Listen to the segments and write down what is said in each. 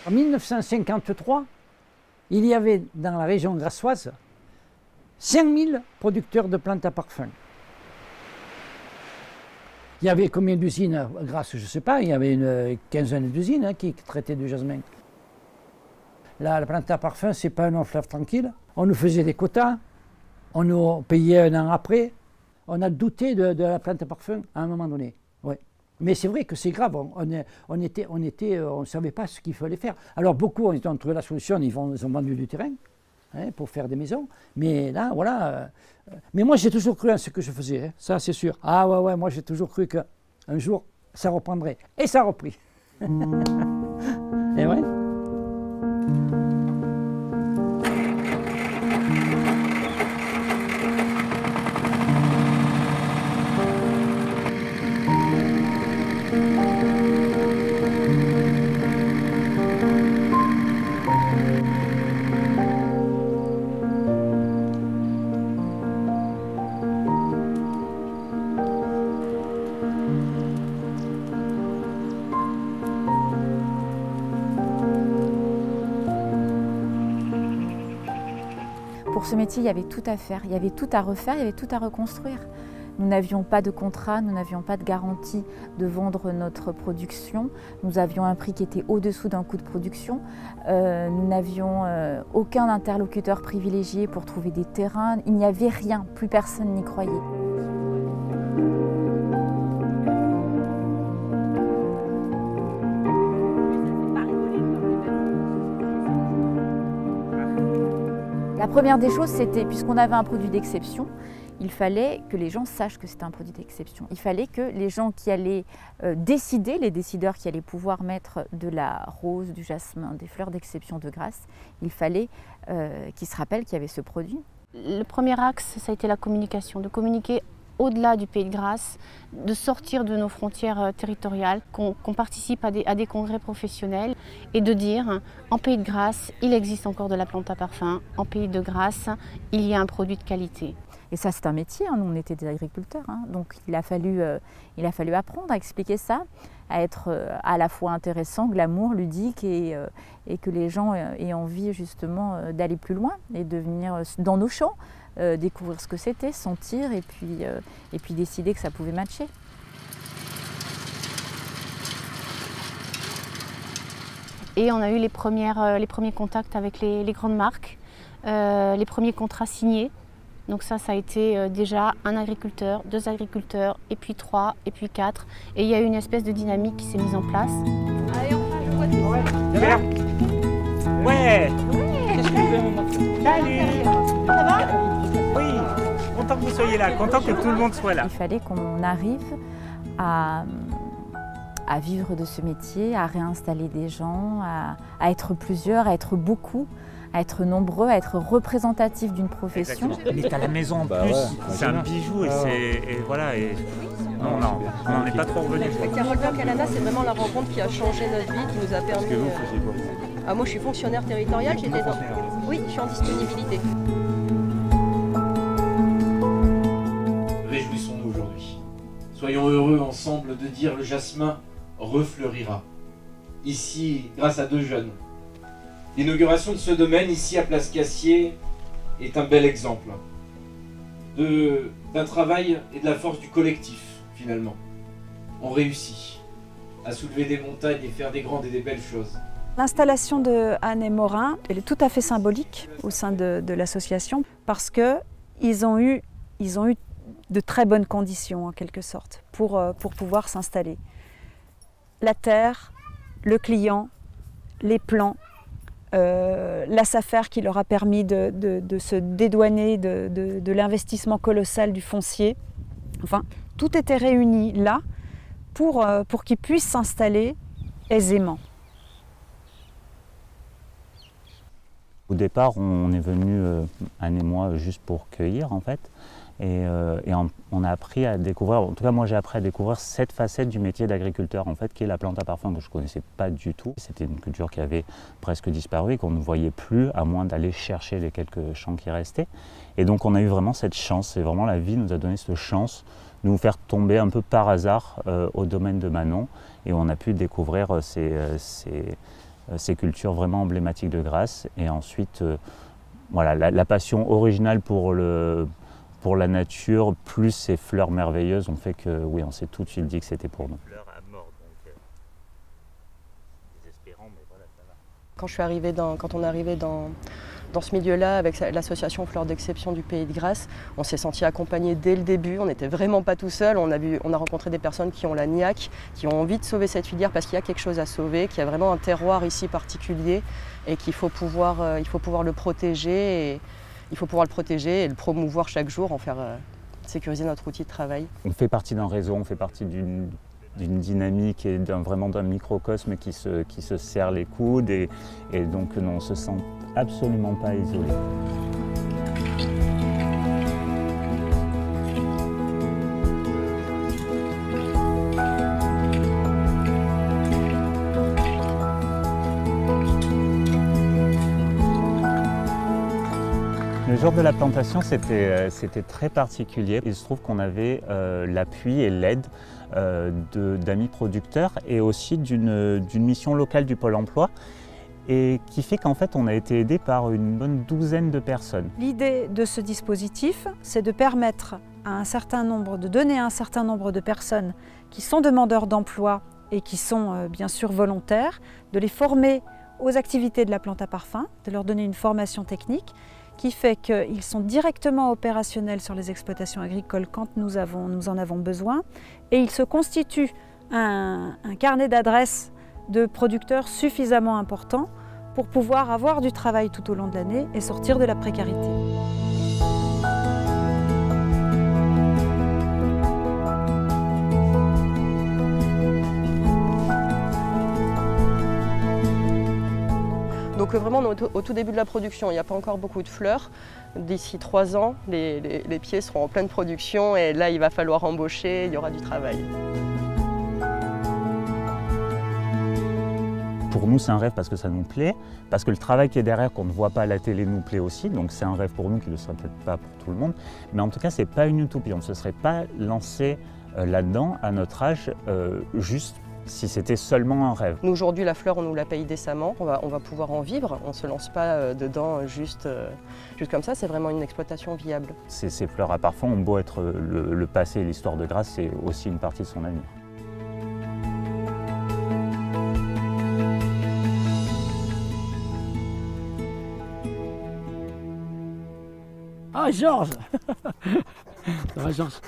En 1953, il y avait dans la région grassoise 5000 producteurs de plantes à parfum. Il y avait combien d'usines Grasse, je ne sais pas, il y avait une quinzaine d'usines qui traitaient du jasmin. Là, la plante à parfum, ce n'est pas un long fleuve tranquille. On nous faisait des quotas, on nous payait un an après. On a douté de la plante à parfum à un moment donné. Ouais. Mais c'est vrai que c'est grave, on ne savait pas ce qu'il fallait faire. Alors beaucoup ont trouvé la solution, ils ont vendu du terrain pour faire des maisons. Mais là, voilà. Mais moi, j'ai toujours cru en ce que je faisais, ça c'est sûr. Ah ouais, moi j'ai toujours cru qu'un jour, ça reprendrait. Et ça a repris. Et ouais. Pour ce métier, il y avait tout à faire, il y avait tout à refaire, il y avait tout à reconstruire. Nous n'avions pas de contrat, nous n'avions pas de garantie de vendre notre production. Nous avions un prix qui était au-dessous d'un coût de production. Nous n'avions aucun interlocuteur privilégié pour trouver des terrains. Il n'y avait rien, plus personne n'y croyait. La première des choses, c'était, puisqu'on avait un produit d'exception, il fallait que les gens sachent que c'était un produit d'exception. Il fallait que les gens qui allaient décider, les décideurs qui allaient pouvoir mettre de la rose, du jasmin, des fleurs d'exception de Grasse, il fallait qu'ils se rappellent qu'il y avait ce produit. Le premier axe, ça a été la communication, de communiquer au-delà du Pays de Grasse, de sortir de nos frontières territoriales, qu'on participe à des congrès professionnels et de dire en Pays de Grasse, il existe encore de la plante à parfum, en Pays de Grasse, il y a un produit de qualité. Et ça, c'est un métier, nous on était des agriculteurs, donc il a fallu apprendre à expliquer ça, à être à la fois intéressant, glamour, ludique et que les gens aient envie justement d'aller plus loin et de venir dans nos champs, découvrir ce que c'était, sentir et puis décider que ça pouvait matcher. Et on a eu les premiers contacts avec les grandes marques, les premiers contrats signés. Donc ça a été déjà un agriculteur, 2 agriculteurs, et puis 3, et puis 4. Et il y a eu une espèce de dynamique qui s'est mise en place. Allez, enfin, je vois tout ça. Ouais. Qu'est-ce que vous voulez me montrer? Salut. Ça va? Oui, content que vous soyez là, content que tout le monde soit là. Il fallait qu'on arrive à vivre de ce métier, à réinstaller des gens, à être plusieurs, à être beaucoup, à être nombreux, à être représentatifs d'une profession. Il est à la maison en plus, c'est un bijou et voilà. Et non, on n'en est pas trop revenu. Carole Blanc-Alana, c'est vraiment la rencontre qui a changé notre vie, qui nous a permis. Moi, je suis fonctionnaire territorial, j'étais dans. Oui, je suis en disponibilité. Réjouissons-nous aujourd'hui. Soyons heureux ensemble de dire le jasmin refleurira. Ici, grâce à 2 jeunes. L'inauguration de ce domaine, ici à Place Cassier, est un bel exemple d'un travail et de la force du collectif, finalement. On réussit à soulever des montagnes et faire des grandes et des belles choses. L'installation de Anne et Morin, elle est tout à fait symbolique au sein de l'association parce qu'ils ont eu de très bonnes conditions, en quelque sorte, pour pouvoir s'installer. La terre, le client, les plans, la SAFER qui leur a permis de se dédouaner de l'investissement colossal du foncier. Enfin, tout était réuni là pour qu'ils puissent s'installer aisément. Au départ, on est venu, Anne et moi, juste pour cueillir en fait. Et on a appris à découvrir, en tout cas moi j'ai appris à découvrir cette facette du métier d'agriculteur en fait, qui est la plante à parfum que je ne connaissais pas du tout. C'était une culture qui avait presque disparu et qu'on ne voyait plus à moins d'aller chercher les quelques champs qui restaient. Et donc on a eu vraiment cette chance, et vraiment la vie nous a donné cette chance de nous faire tomber un peu par hasard au domaine de Manon, et on a pu découvrir ces cultures vraiment emblématiques de Grasse. Et ensuite, voilà, la passion originale pour la nature, plus ces fleurs merveilleuses, ont fait que, oui, on s'est tout de suite dit que c'était pour nous. Fleurs à mort, donc désespérant, mais voilà, ça va. Quand on est arrivé dans ce milieu-là, avec l'association Fleurs d'Exception du Pays de Grasse, on s'est senti accompagné dès le début. On n'était vraiment pas tout seul. On a rencontré des personnes qui ont la niaque, qui ont envie de sauver cette filière parce qu'il y a quelque chose à sauver, qu'il y a vraiment un terroir ici particulier et qu'il faut pouvoir le protéger. Et il faut pouvoir le protéger et le promouvoir chaque jour, en faire sécuriser notre outil de travail. On fait partie d'un réseau, on fait partie d'une dynamique et vraiment d'un microcosme qui se serre les coudes et donc non, on ne se sent absolument pas isolé. Le jour de la plantation, c'était très particulier. Il se trouve qu'on avait l'appui et l'aide d'amis producteurs et aussi d'une mission locale du Pôle emploi, et qui fait qu'en fait on a été aidé par une bonne douzaine de personnes. L'idée de ce dispositif, c'est de permettre de donner à un certain nombre de personnes qui sont demandeurs d'emploi et qui sont bien sûr volontaires, de les former aux activités de la plante à parfum, de leur donner une formation technique qui fait qu'ils sont directement opérationnels sur les exploitations agricoles quand nous en avons besoin, et il se constitue un carnet d'adresses de producteurs suffisamment important pour pouvoir avoir du travail tout au long de l'année et sortir de la précarité. Donc vraiment, on est au tout début de la production, il n'y a pas encore beaucoup de fleurs. D'ici 3 ans, les pieds seront en pleine production et là, il va falloir embaucher, il y aura du travail. Pour nous, c'est un rêve parce que ça nous plaît, parce que le travail qui est derrière, qu'on ne voit pas à la télé, nous plaît aussi. Donc c'est un rêve pour nous qui ne le serait peut-être pas pour tout le monde. Mais en tout cas, ce n'est pas une utopie. On ne se serait pas lancé là-dedans à notre âge juste si c'était seulement un rêve. Nous, aujourd'hui, la fleur, on nous la paye décemment. On va pouvoir en vivre. On ne se lance pas dedans juste comme ça. C'est vraiment une exploitation viable. Ces fleurs à parfum ont beau être le passé et l'histoire de Grasse, c'est aussi une partie de son avenir. Ah, Georges. Ça va, Georges?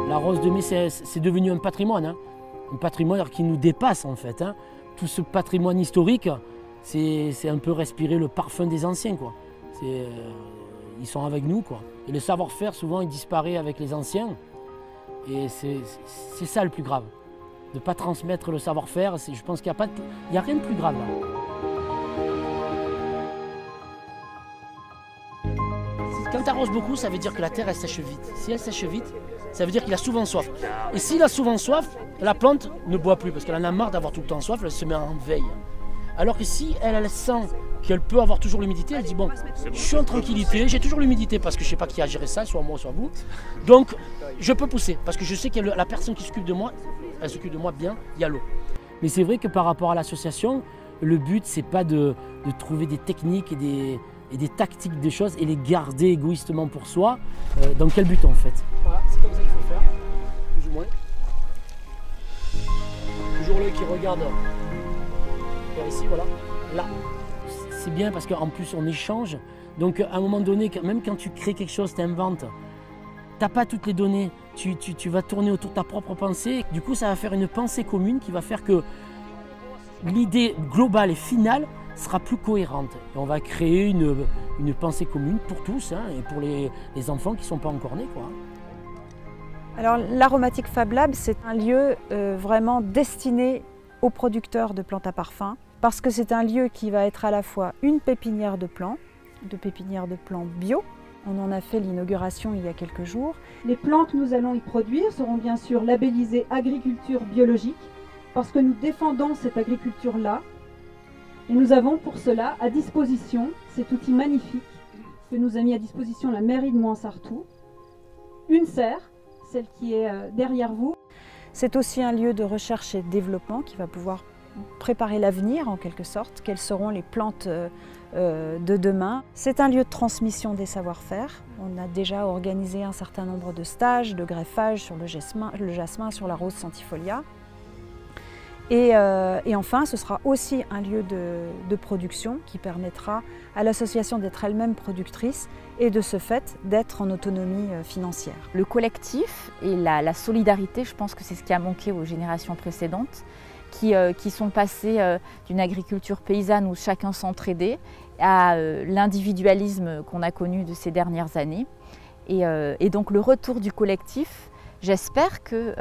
La rose de mai, c'est devenu un patrimoine. Hein. Un patrimoine qui nous dépasse, en fait. Hein. Tout ce patrimoine historique, c'est un peu respirer le parfum des anciens, quoi. Ils sont avec nous, quoi. Et le savoir-faire, souvent, il disparaît avec les anciens. Et c'est ça le plus grave, de ne pas transmettre le savoir-faire. Je pense qu'il n'y a rien de plus grave là. Quand tu arroses beaucoup, ça veut dire que la terre elle sèche vite. Si elle sèche vite, ça veut dire qu'il a souvent soif. Et s'il a souvent soif, la plante ne boit plus parce qu'elle en a marre d'avoir tout le temps soif, elle se met en veille. Alors que si elle sent qu'elle peut avoir toujours l'humidité, elle dit bon, je suis en tranquillité, j'ai toujours l'humidité parce que je ne sais pas qui a géré ça, soit moi, soit vous. Donc je peux pousser parce que je sais que la personne qui s'occupe de moi, elle s'occupe de moi bien, il y a l'eau. Mais c'est vrai que par rapport à l'association, le but c'est pas de trouver des techniques et des tactiques des choses et les garder égoïstement pour soi. Dans quel but en fait? Voilà, c'est comme ça qu'il faut faire, plus ou moins. Toujours l'œil qui regarde vers ici, voilà, là. C'est bien parce qu'en plus on échange, donc à un moment donné, même quand tu crées quelque chose, tu inventes, tu n'as pas toutes les données, tu vas tourner autour de ta propre pensée, du coup ça va faire une pensée commune qui va faire que l'idée globale et finale sera plus cohérente. Et on va créer une pensée commune pour tous, hein, et pour les enfants qui ne sont pas encore nés, quoi. Alors l'Aromatic Fab Lab, c'est un lieu vraiment destiné aux producteurs de plantes à parfum, parce que c'est un lieu qui va être à la fois une pépinière de plants bio. On en a fait l'inauguration il y a quelques jours. Les plantes que nous allons y produire seront bien sûr labellisées agriculture biologique, parce que nous défendons cette agriculture-là. Et nous avons pour cela à disposition cet outil magnifique que nous a mis à disposition la mairie de Mouansartou, une serre, celle qui est derrière vous. C'est aussi un lieu de recherche et de développement qui va pouvoir préparer l'avenir en quelque sorte. Quelles seront les plantes de demain. C'est un lieu de transmission des savoir-faire. On a déjà organisé un certain nombre de stages, de greffage sur le jasmin, sur la rose centifolia. Et enfin, ce sera aussi un lieu de production qui permettra à l'association d'être elle-même productrice et de ce fait d'être en autonomie financière. Le collectif et la solidarité, je pense que c'est ce qui a manqué aux générations précédentes, qui sont passées d'une agriculture paysanne où chacun s'entraidait à l'individualisme qu'on a connu de ces dernières années. Et donc le retour du collectif, j'espère que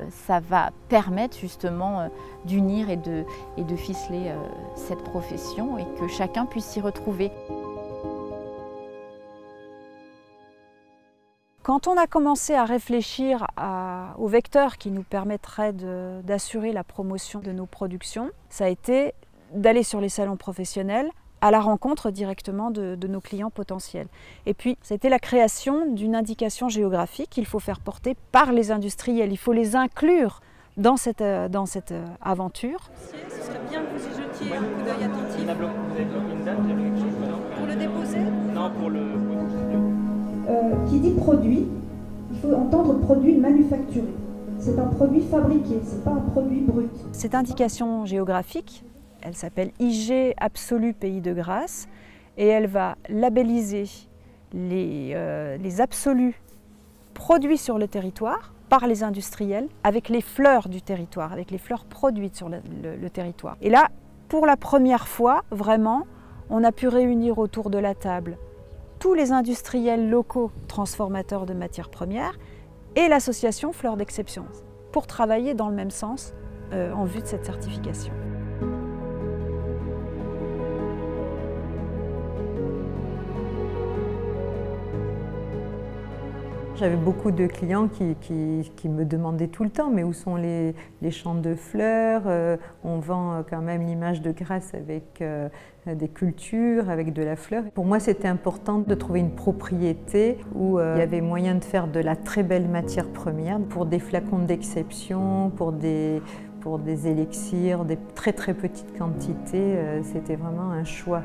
ça va permettre justement d'unir et de ficeler cette profession et que chacun puisse s'y retrouver. Quand on a commencé à réfléchir aux vecteurs qui nous permettraient d'assurer la promotion de nos productions, ça a été d'aller sur les salons professionnels à la rencontre directement de nos clients potentiels. Et puis, c'était la création d'une indication géographique qu'il faut faire porter par les industriels. Il faut les inclure dans cette aventure. Ce serait bien que vous y jetiez un coup d'œil attentif. Vous avez bloqué une date, il y avait quelque chose dedans? Pour le déposer? Non, pour le... Qui dit produit, il faut entendre produit manufacturé. C'est un produit fabriqué, ce n'est pas un produit brut. Cette indication géographique, elle s'appelle IG Absolu Pays de Grasse et elle va labelliser les absolus produits sur le territoire par les industriels avec les fleurs du territoire, avec les fleurs produites sur le territoire. Et là, pour la première fois, vraiment, on a pu réunir autour de la table tous les industriels locaux transformateurs de matières premières et l'association Fleurs d'Exception pour travailler dans le même sens en vue de cette certification. J'avais beaucoup de clients qui me demandaient tout le temps, mais où sont les champs de fleurs? On vend quand même l'image de Grasse avec des cultures, avec de la fleur. Pour moi, c'était important de trouver une propriété où il y avait moyen de faire de la très belle matière première pour des flacons d'exception, pour des élixirs, des très très petites quantités. C'était vraiment un choix.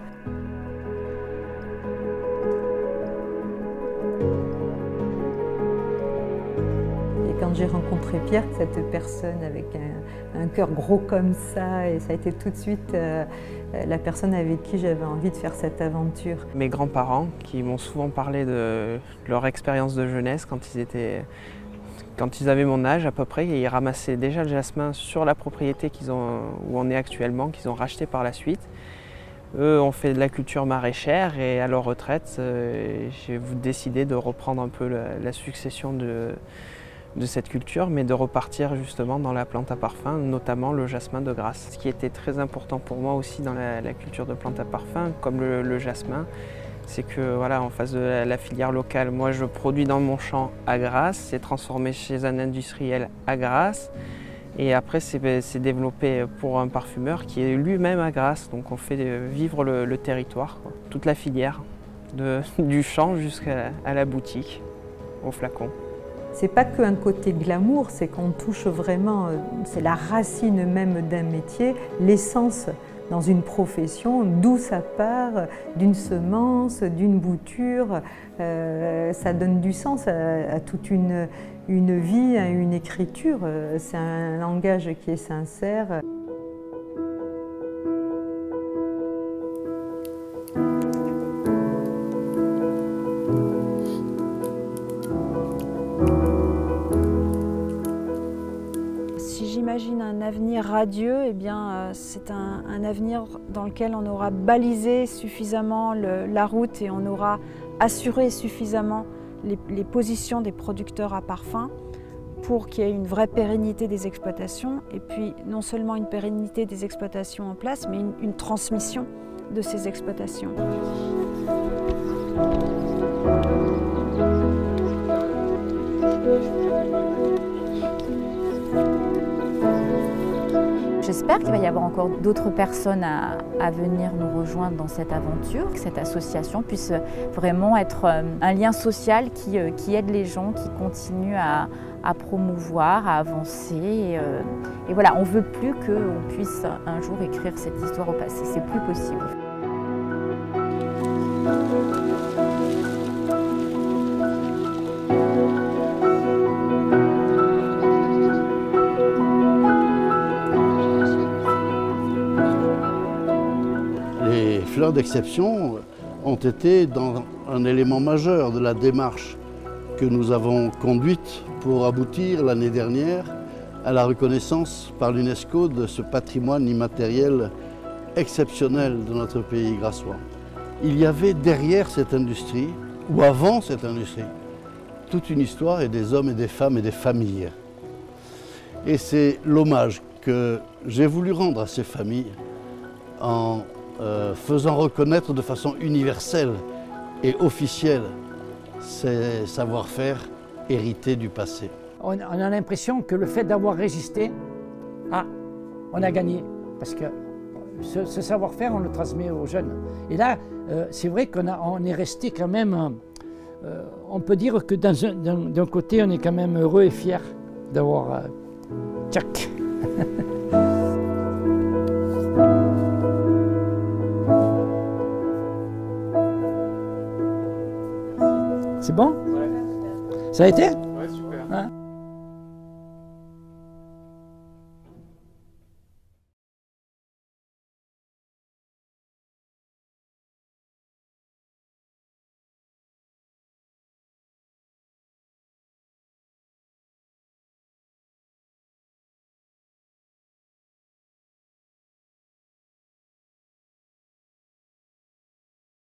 Quand j'ai rencontré Pierre, cette personne avec un cœur gros comme ça, et ça a été tout de suite la personne avec qui j'avais envie de faire cette aventure. Mes grands-parents qui m'ont souvent parlé de leur expérience de jeunesse quand ils avaient mon âge à peu près, et ils ramassaient déjà le jasmin sur la propriété où on est actuellement, qu'ils ont racheté par la suite. Eux ont fait de la culture maraîchère et à leur retraite, j'ai décidé de reprendre un peu la succession de cette culture, mais de repartir justement dans la plante à parfum, notamment le jasmin de Grasse. Ce qui était très important pour moi aussi dans la culture de plante à parfum, comme le jasmin, c'est que voilà, en face de la filière locale, moi je produis dans mon champ à Grasse, c'est transformé chez un industriel à Grasse, et après c'est développé pour un parfumeur qui est lui-même à Grasse, donc on fait vivre le territoire, quoi. Toute la filière, du champ jusqu'à la boutique, au flacon. C'est pas qu'un côté glamour, c'est qu'on touche vraiment, c'est la racine même d'un métier, l'essence dans une profession, d'où ça part, d'une semence, d'une bouture. Ça donne du sens à toute une vie, à une écriture. C'est un langage qui est sincère. J'imagine un avenir radieux, eh bien, c'est un avenir dans lequel on aura balisé suffisamment la route et on aura assuré suffisamment les positions des producteurs à parfum pour qu'il y ait une vraie pérennité des exploitations et puis non seulement une pérennité des exploitations en place, mais une transmission de ces exploitations. J'espère qu'il va y avoir encore d'autres personnes à venir nous rejoindre dans cette aventure, que cette association puisse vraiment être un lien social qui aide les gens, qui continue à promouvoir, à avancer. Et voilà, on ne veut plus qu'on puisse un jour écrire cette histoire au passé, c'est plus possible. Les fleurs d'exception ont été un élément majeur de la démarche que nous avons conduite pour aboutir l'année dernière à la reconnaissance par l'UNESCO de ce patrimoine immatériel exceptionnel de notre pays grassois. Il y avait derrière cette industrie, ou avant cette industrie, toute une histoire et des hommes et des femmes et des familles. Et c'est l'hommage que j'ai voulu rendre à ces familles en faisant reconnaître de façon universelle et officielle ces savoir-faire hérités du passé. On a l'impression que le fait d'avoir résisté, on a gagné. Parce que ce savoir-faire, on le transmet aux jeunes. Et là, c'est vrai qu'on est resté quand même, on peut dire que d'un côté, on est quand même heureux et fier d'avoir... tchac. C'est bon? Ça a été?